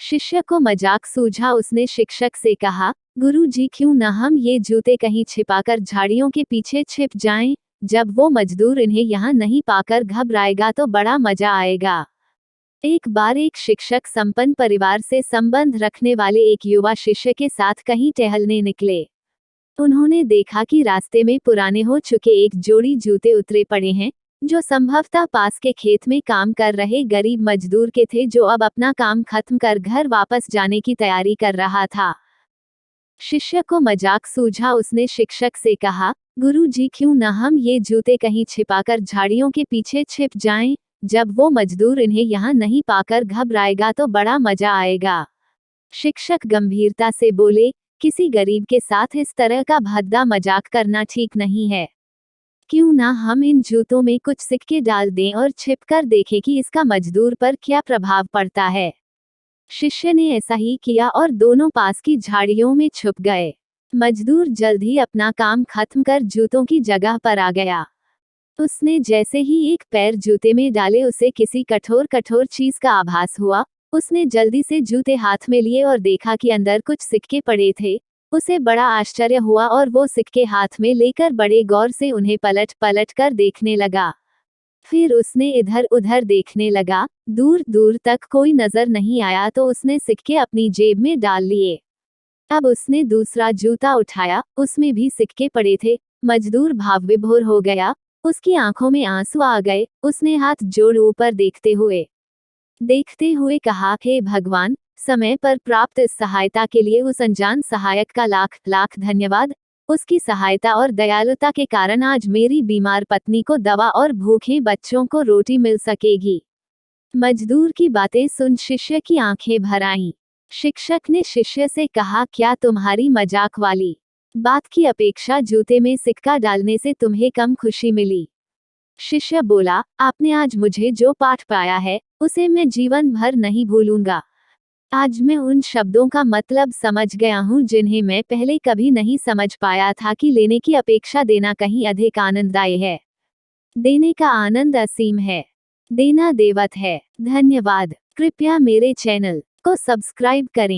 शिष्य को मजाक सूझा। उसने शिक्षक से कहा, गुरुजी क्यों न हम ये जूते कहीं छिपाकर झाड़ियों के पीछे छिप जाएं? जब वो मजदूर इन्हें यहाँ नहीं पाकर घबराएगा तो बड़ा मजा आएगा। एक बार एक शिक्षक संपन्न परिवार से संबंध रखने वाले एक युवा शिष्य के साथ कहीं टहलने निकले। उन्होंने देखा कि रास्ते में पुराने हो चुके एक जोड़ी जूते उतरे पड़े हैं, जो संभवतः पास के खेत में काम कर रहे गरीब मजदूर के थे, जो अब अपना काम खत्म कर घर वापस जाने की तैयारी कर रहा था। शिष्य को मजाक सूझा। उसने शिक्षक से कहा, गुरुजी क्यों न हम ये जूते कहीं छिपाकर झाड़ियों के पीछे छिप जाएं? जब वो मजदूर इन्हें यहाँ नहीं पाकर घबराएगा तो बड़ा मजा आएगा। शिक्षक गंभीरता से बोले, किसी गरीब के साथ इस तरह का भद्दा मजाक करना ठीक नहीं है। क्यों ना हम इन जूतों में कुछ सिक्के डाल दें और छिपकर देखें कि इसका मजदूर पर क्या प्रभाव पड़ता है। शिष्य ने ऐसा ही किया और दोनों पास की झाड़ियों में छुप गए। मजदूर जल्द ही अपना काम खत्म कर जूतों की जगह पर आ गया। उसने जैसे ही एक पैर जूते में डाले, उसे किसी कठोर चीज का आभास हुआ। उसने जल्दी से जूते हाथ में लिए और देखा कि अंदर कुछ सिक्के पड़े थे। उसे बड़ा आश्चर्य हुआ और वो सिक्के हाथ में लेकर बड़े गौर से उन्हें पलट पलट कर देखने लगा। फिर उसने इधर उधर देखने लगा। दूर दूर तक कोई नजर नहीं आया तो उसने सिक्के अपनी जेब में डाल लिए। अब उसने दूसरा जूता उठाया, उसमें भी सिक्के पड़े थे। मजदूर भावविभोर हो गया। उसकी आंखों में आंसू आ गए। उसने हाथ जोड़ ऊपर देखते हुए कहा, हे भगवान, समय पर प्राप्त इस सहायता के लिए उस अनजान सहायक का लाख लाख धन्यवाद। उसकी सहायता और दयालुता के कारण आज मेरी बीमार पत्नी को दवा और भूखे बच्चों को रोटी मिल सकेगी। मजदूर की बातें सुन शिष्य की आंखें भर आईं। शिक्षक ने शिष्य से कहा, क्या तुम्हारी मजाक वाली बात की अपेक्षा जूते में सिक्का डालने से तुम्हें कम खुशी मिली? शिष्य बोला, आपने आज मुझे जो पाठ पाया है, उसे मैं जीवन भर नहीं भूलूंगा। आज मैं उन शब्दों का मतलब समझ गया हूँ जिन्हें मैं पहले कभी नहीं समझ पाया था, कि लेने की अपेक्षा देना कहीं अधिक आनंददायी है। देने का आनंद असीम है। देना देवत है। धन्यवाद। कृपया मेरे चैनल को सब्सक्राइब करें।